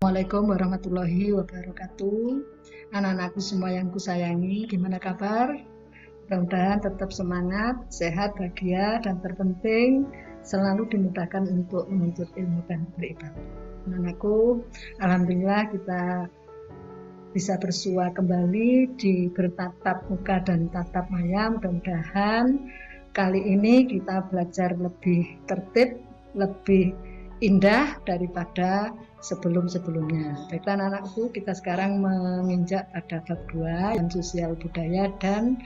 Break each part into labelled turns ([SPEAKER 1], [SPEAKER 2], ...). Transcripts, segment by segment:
[SPEAKER 1] Assalamualaikum warahmatullahi wabarakatuh. Anak-anakku semua yang kusayangi, gimana kabar? Mudah-mudahan tetap semangat, sehat, bahagia, dan terpenting selalu dimudahkan untuk menuntut ilmu dan beribadah. Anak-anakku, alhamdulillah kita bisa bersua kembali di bertatap muka dan tatap maya. Mudah-mudahan kali ini kita belajar lebih tertib, lebih indah daripada sebelum-sebelumnya. Baiklah anak-anakku, kita sekarang menginjak pada bab 2 yang sosial budaya dan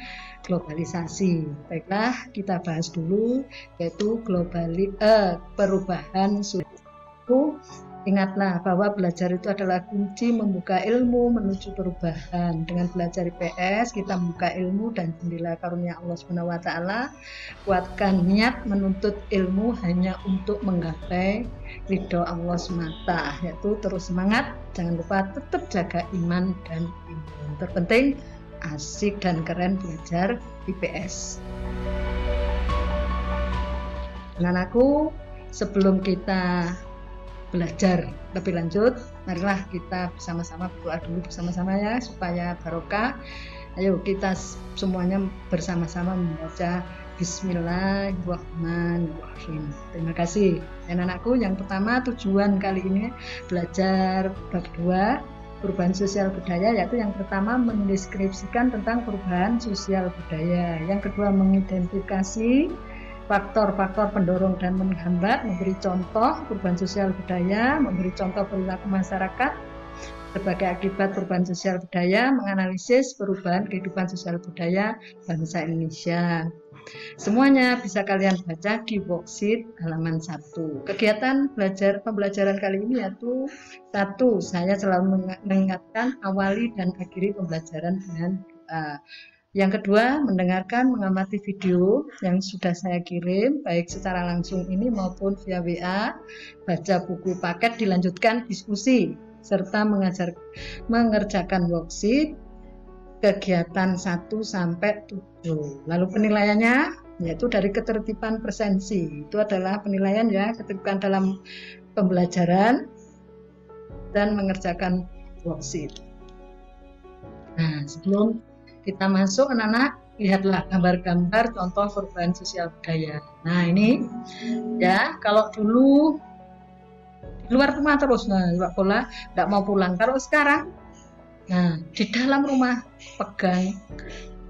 [SPEAKER 1] globalisasi. Baiklah, kita bahas dulu yaitu perubahan suku. Ingatlah bahwa belajar itu adalah kunci membuka ilmu menuju perubahan. Dengan belajar IPS, kita membuka ilmu dan jendela karunia Allah SWT. Kuatkan niat menuntut ilmu hanya untuk menggapai ridho Allah semata, yaitu terus semangat, jangan lupa tetap jaga iman dan ilmu. Terpenting, asik dan keren belajar IPS. Anak-anakku, sebelum kita belajar lebih lanjut, marilah kita bersama-sama berdoa dulu bersama-sama ya, supaya barokah. Ayo kita semuanya bersama-sama membaca Bismillahirrahmanirrahim. Terima kasih anak-anakku. Yang pertama, tujuan kali ini belajar bab 2 perubahan sosial budaya, yaitu yang pertama mendeskripsikan tentang perubahan sosial budaya, yang kedua mengidentifikasi faktor-faktor pendorong dan menghambat, memberi contoh perubahan sosial budaya, memberi contoh perilaku masyarakat sebagai akibat perubahan sosial budaya, menganalisis perubahan kehidupan sosial budaya bangsa Indonesia. Semuanya bisa kalian baca di worksheet halaman 1. Kegiatan pembelajaran kali ini yaitu 1. Saya selalu mengingatkan awali dan akhiri pembelajaran dengan doa. Yang kedua, mendengarkan, mengamati video yang sudah saya kirim, baik secara langsung ini maupun via WA, baca buku paket, dilanjutkan diskusi, serta mengerjakan worksheet kegiatan 1 sampai 7. Lalu penilaiannya, yaitu dari ketertiban presensi. Itu adalah penilaian ya, ketertiban dalam pembelajaran dan mengerjakan worksheet. Nah, sebelum kita masuk, anak-anak, lihatlah gambar-gambar contoh perubahan sosial budaya. Nah, ini ya, kalau dulu di luar rumah terus, nah, sepak bola, tidak mau pulang. Kalau sekarang, nah, di dalam rumah pegang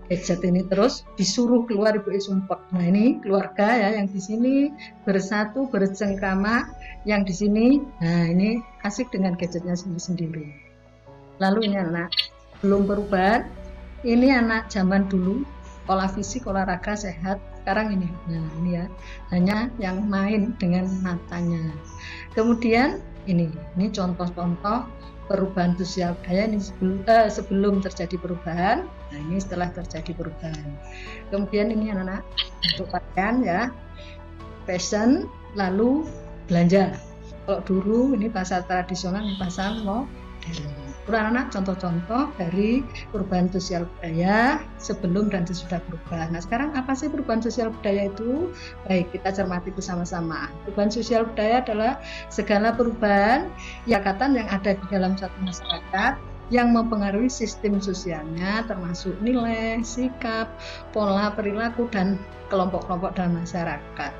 [SPEAKER 1] gadget ini terus, disuruh keluar ibu sumpek. Nah, ini keluarga ya, yang di sini bersatu bercengkrama, yang di sini, nah ini asik dengan gadgetnya sendiri-sendiri. Lalu ini anak, belum perubahan. Ini anak zaman dulu, pola fisik, olahraga, sehat. Sekarang ini, nah ini ya, hanya yang main dengan matanya. Kemudian ini contoh-contoh perubahan sosial budaya ini sebelum terjadi perubahan. Nah ini setelah terjadi perubahan. Kemudian ini anak-anak untuk pakaian ya, fashion, lalu belanja. Kalau dulu ini pasar tradisional, ini pasar modern. Anak-anak, contoh-contoh dari perubahan sosial budaya sebelum dan sesudah perubahan. Nah, sekarang apa sih perubahan sosial budaya itu? Baik, kita cermati bersama-sama. Perubahan sosial budaya adalah segala perubahan yang ada di dalam satu masyarakat yang mempengaruhi sistem sosialnya, termasuk nilai, sikap, pola perilaku, dan kelompok-kelompok dalam masyarakat.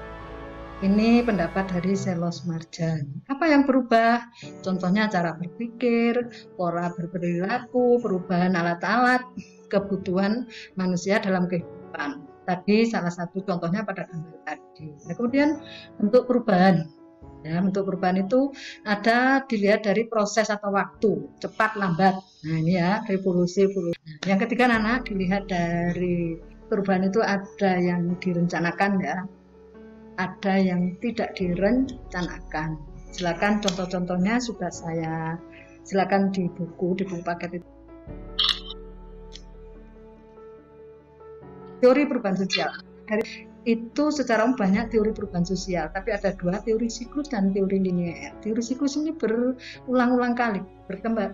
[SPEAKER 1] Ini pendapat dari Selos Marjan. Apa yang berubah? Contohnya cara berpikir, pola berperilaku, perubahan alat-alat, kebutuhan manusia dalam kehidupan. Tadi salah satu contohnya pada gambar tadi. Nah, kemudian bentuk perubahan. Ya, bentuk perubahan itu ada dilihat dari proses atau waktu, cepat lambat. Nah, ini ya, revolusi. Yang ketiga anak, dilihat dari perubahan itu ada yang direncanakan ya, ada yang tidak direncanakan. Silakan contoh-contohnya sudah saya silakan di buku paket itu. Teori perubahan sosial. Itu secara umum banyak teori perubahan sosial, tapi ada 2, teori siklus dan teori linier. Teori siklus ini berulang-ulang kali,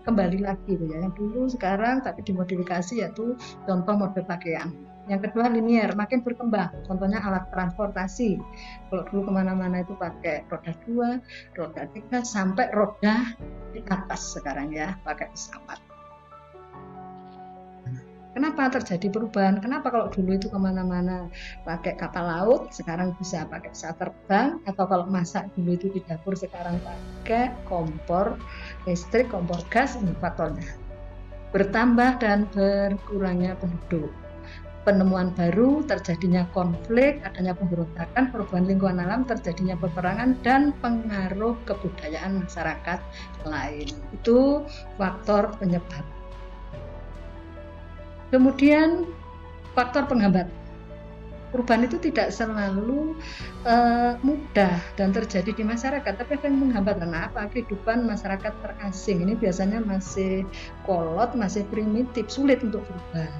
[SPEAKER 1] kembali lagi ya, yang dulu sekarang tapi dimodifikasi, yaitu contoh mode pakaian. Yang kedua linier, makin berkembang. Contohnya alat transportasi. Kalau dulu kemana-mana itu pakai roda 2, roda 3, sampai roda di atas sekarang ya, pakai pesawat. Kenapa terjadi perubahan? Kenapa kalau dulu itu kemana-mana pakai kapal laut, sekarang bisa pakai pesawat terbang, atau kalau masak dulu itu di dapur, sekarang pakai kompor listrik, kompor gas. Ini faktornya. Bertambah dan berkurangnya penduduk. Penemuan baru, terjadinya konflik, adanya pemberontakan, perubahan lingkungan alam, terjadinya peperangan, dan pengaruh kebudayaan masyarakat lain. Itu faktor penyebab. Kemudian faktor penghambat. Perubahan itu tidak selalu mudah dan terjadi di masyarakat, tapi ada yang menghambat. Karena apa? Kehidupan masyarakat terasing ini biasanya masih kolot, masih primitif, sulit untuk berubah.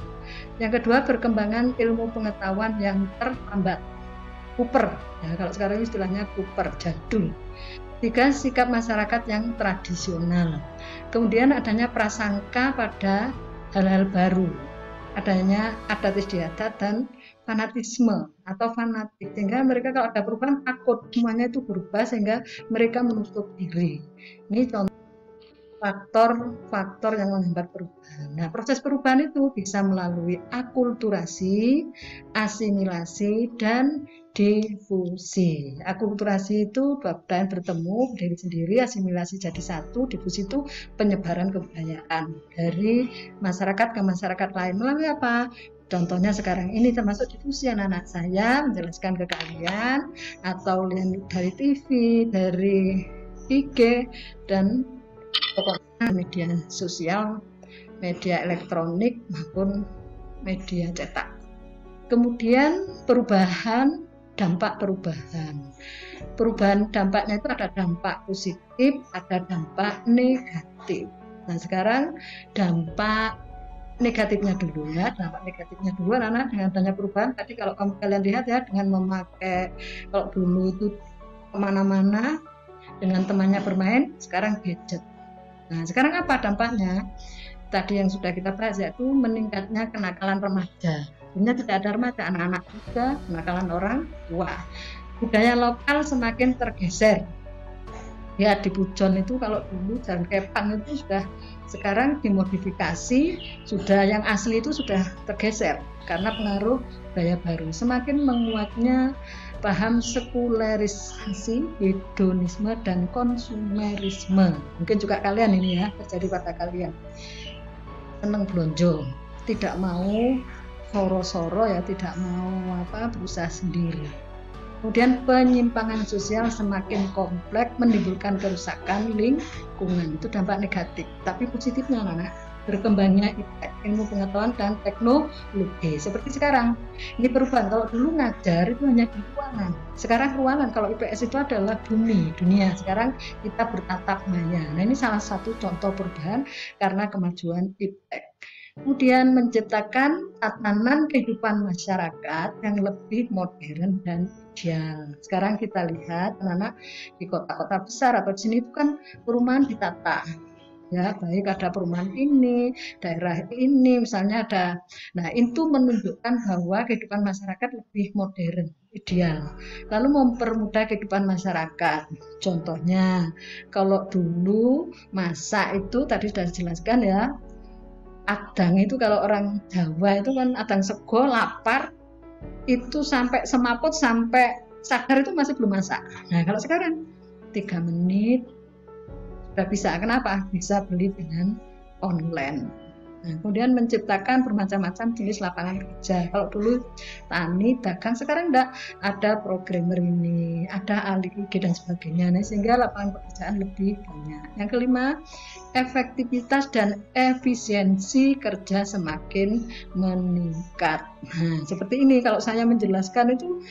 [SPEAKER 1] Yang kedua, perkembangan ilmu pengetahuan yang terlambat. Kuper, ya, kalau sekarang istilahnya kuper, jadul. Tiga, sikap masyarakat yang tradisional. Kemudian adanya prasangka pada hal-hal baru. Adanya adat istiadat dan fanatisme atau fanatik, sehingga mereka kalau ada perubahan takut semuanya itu berubah, sehingga mereka menutup diri. Ini contoh faktor-faktor yang menghambat perubahan. Nah, proses perubahan itu bisa melalui akulturasi, asimilasi, dan difusi. Akulturasi itu dua budaya bertemu, berdiri sendiri, asimilasi jadi satu, difusi itu penyebaran kebudayaan dari masyarakat ke masyarakat lain. Melalui apa? Contohnya sekarang ini termasuk difusi, anak-anak saya menjelaskan ke kalian, atau lihat dari TV, dari IG, dan pokoknya media sosial, media elektronik maupun media cetak. Kemudian perubahan, dampak perubahan. Perubahan dampaknya itu ada dampak positif, ada dampak negatif. Nah, sekarang dampak negatifnya dulu ya. Dampak negatifnya dulu, anak dengan adanya perubahan tadi, kalau kalian lihat ya, dengan memakai, kalau dulu itu kemana-mana dengan temannya bermain, sekarang gadget. Nah, sekarang apa dampaknya? Tadi yang sudah kita bahas, yaitu meningkatnya kenakalan remaja. Sebenarnya tidak ada remaja, anak-anak juga, kenakalan orang tua. Budaya lokal semakin tergeser. Ya, di Pujon itu kalau dulu jalan kepang itu sudah, sekarang dimodifikasi, sudah yang asli itu sudah tergeser karena pengaruh gaya baru. Semakin menguatnya paham sekulerisasi, hedonisme, dan konsumerisme. Mungkin juga kalian ini ya, terjadi pada kalian. Seneng blonjo, tidak mau soro-soro ya, tidak mau berusaha sendiri. Kemudian penyimpangan sosial semakin kompleks, menimbulkan kerusakan lingkungan. Itu dampak negatif. Tapi positifnya anak-anak, berkembangnya ilmu pengetahuan dan teknologi. Seperti sekarang, ini perubahan. Kalau dulu ngajar itu hanya di ruangan. Sekarang ruangan, kalau IPS itu adalah bumi, dunia. Sekarang kita bertatap maya. Nah, ini salah satu contoh perubahan karena kemajuan IPS. Kemudian menciptakan tatanan kehidupan masyarakat yang lebih modern dan ideal. Sekarang kita lihat anak-anak di kota-kota besar atau di sini itu kan perumahan ditata. Ya, baik ada perumahan ini, daerah ini, misalnya ada. Nah, itu menunjukkan bahwa kehidupan masyarakat lebih modern, ideal. Lalu mempermudah kehidupan masyarakat. Contohnya, kalau dulu masak itu tadi sudah dijelaskan ya, adang itu kalau orang Jawa itu kan adang sego, lapar, itu sampai semaput, sampai sadar itu masih belum masak. Nah, kalau sekarang 3 menit sudah bisa. Kenapa? Bisa beli dengan online. Nah, kemudian menciptakan bermacam-macam jenis lapangan kerja. Kalau dulu tani, dagang, sekarang enggak, ada programmer ini, ada ahli IG dan sebagainya. Nah, sehingga lapangan pekerjaan lebih banyak. Yang kelima, efektivitas dan efisiensi kerja semakin meningkat. Nah, seperti ini kalau saya menjelaskan itu,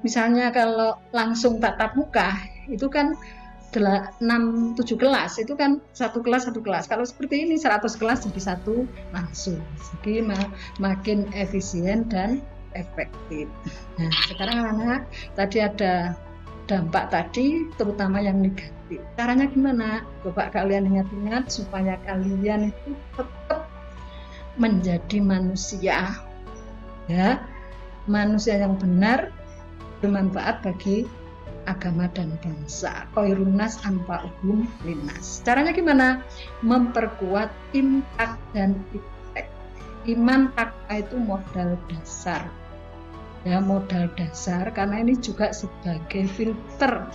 [SPEAKER 1] misalnya kalau langsung tatap muka, itu kan 6-7 kelas, itu kan satu kelas. Kalau seperti ini 100 kelas jadi satu langsung. Jadi makin efisien dan efektif. Nah, sekarang anak tadi ada dampak tadi, terutama yang negatif. Caranya gimana? Coba kalian ingat-ingat supaya kalian itu tetap menjadi manusia Ya, manusia yang benar bermanfaat bagi agama dan bangsa. Khairun nas anfa'uhum linnas. Caranya gimana? Memperkuat impact dan impact. Iman takwa itu modal dasar. Ya, modal dasar karena ini juga sebagai filter.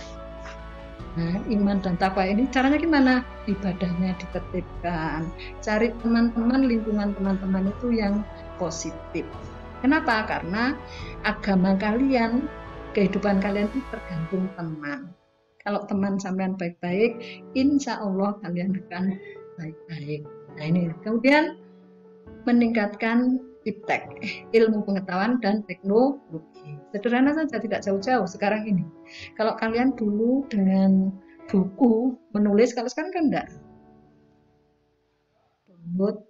[SPEAKER 1] Nah, iman dan takwa ini caranya gimana? Ibadahnya ditertibkan. Cari teman-teman, lingkungan teman-teman itu yang positif. Kenapa? Karena agama kalian, kehidupan kalian itu tergantung teman. Kalau teman sampean baik-baik, insya Allah kalian akan baik-baik. Nah ini, kemudian meningkatkan iptek, ilmu pengetahuan dan teknologi. Sederhana saja, tidak jauh-jauh sekarang ini. Kalau kalian dulu dengan buku menulis, kalau sekarang kan enggak. Download,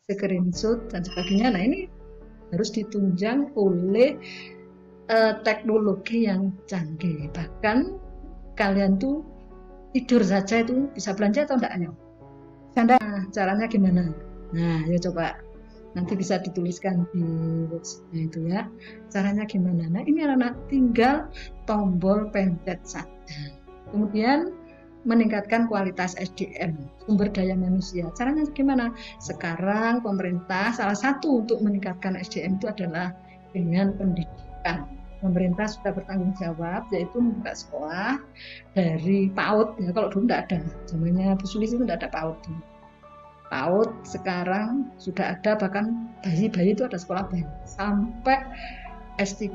[SPEAKER 1] screenshot dan sebagainya. Nah ini harus ditunjang oleh teknologi yang canggih. Bahkan kalian tuh tidur saja itu bisa belanja atau enggak? Nah, caranya gimana? Nah, ya coba nanti bisa dituliskan di website itu ya. Caranya gimana? Nah, ini anak tinggal tombol pencet saja. Kemudian meningkatkan kualitas SDM, sumber daya manusia. Caranya gimana? Sekarang pemerintah salah satu untuk meningkatkan SDM itu adalah dengan pendidikan. Pemerintah sudah bertanggung jawab, yaitu membuka sekolah dari PAUD. Ya, kalau dulu tidak ada, zamannya Bu Sulis itu tidak ada PAUD. PAUD sekarang sudah ada, bahkan bayi-bayi itu ada sekolah bayi sampai S3.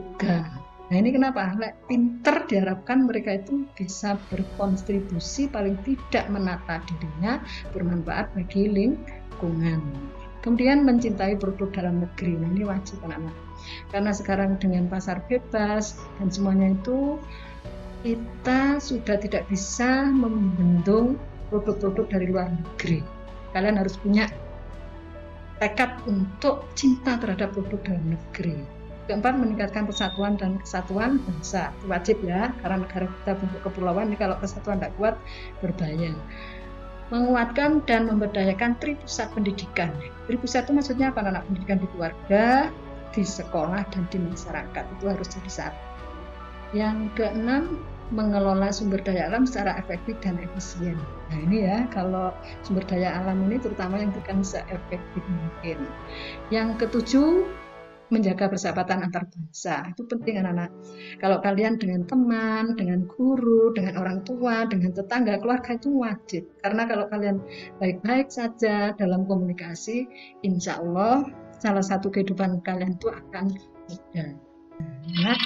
[SPEAKER 1] Nah ini kenapa? Pinter diharapkan mereka itu bisa berkontribusi, paling tidak menata dirinya, bermanfaat bagi lingkungan. Kemudian mencintai produk dalam negeri. Nah ini wajib anak-anak. Karena sekarang dengan pasar bebas dan semuanya itu, kita sudah tidak bisa membendung produk-produk dari luar negeri. Kalian harus punya tekad untuk cinta terhadap produk dalam negeri. Keempat, meningkatkan persatuan dan kesatuan bangsa. Itu wajib ya, karena negara kita bentuk kepulauan, ini kalau kesatuan tidak kuat berbahaya. Menguatkan dan memberdayakan tripusat pendidikan. Tripusat itu maksudnya apa? Anak pendidikan di keluarga, di sekolah, dan di masyarakat. Itu harus jadi satu. Yang keenam, mengelola sumber daya alam secara efektif dan efisien. Nah ini ya, kalau sumber daya alam ini terutama yang bukan seefektif mungkin. Yang ketujuh, menjaga persahabatan antar bangsa. Itu penting anak-anak. Kalau kalian dengan teman, dengan guru, dengan orang tua, dengan tetangga, keluarga itu wajib. Karena kalau kalian baik-baik saja dalam komunikasi, insya Allah salah satu kehidupan kalian itu akan mudah. Nah,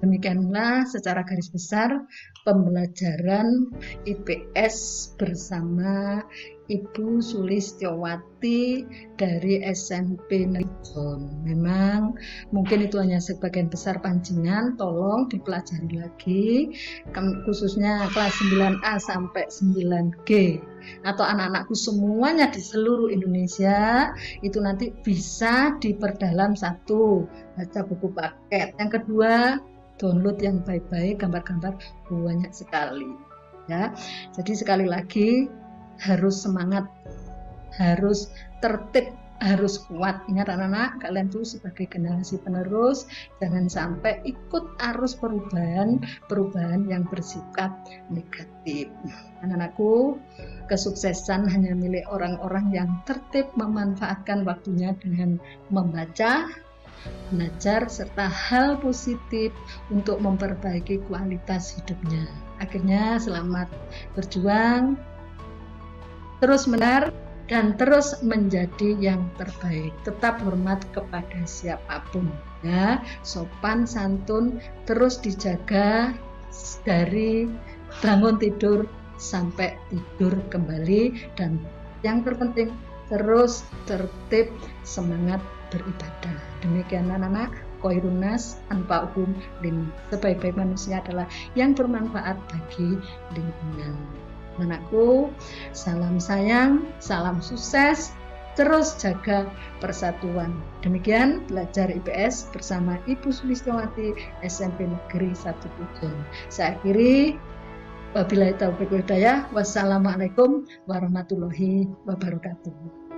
[SPEAKER 1] demikianlah secara garis besar pembelajaran IPS bersama Ibu Sulistiowati dari SMP Negeri. Memang mungkin itu hanya sebagian besar pancingan, tolong dipelajari lagi, khususnya kelas 9A sampai 9G atau anak-anakku semuanya di seluruh Indonesia, itu nanti bisa diperdalam. Satu, baca buku paket. Yang kedua, download yang baik-baik, gambar-gambar banyak sekali ya. Jadi sekali lagi harus semangat, harus tertib, harus kuat. Ingat anak-anak, kalian tuh sebagai generasi penerus jangan sampai ikut arus perubahan yang bersifat negatif. Anak-anakku, kesuksesan hanya milik orang-orang yang tertib memanfaatkan waktunya dengan membaca, belajar, serta hal positif untuk memperbaiki kualitas hidupnya. Akhirnya selamat berjuang, terus benar, dan terus menjadi yang terbaik. Tetap hormat kepada siapapun ya, sopan santun terus dijaga dari bangun tidur sampai tidur kembali, dan yang terpenting terus tertib, semangat beribadah. Demikian anak-anak, khairun nas anfa'uhum linnas. Sebaik-baik manusia adalah yang bermanfaat bagi lingkungan. Anakku, salam sayang, salam sukses, terus jaga persatuan. Demikian belajar IPS bersama Ibu Sulistiowati SMP Negeri 1 Pujon. Saya akhiri, wabillahi taufiq wal hidayah. Wassalamualaikum warahmatullahi wabarakatuh.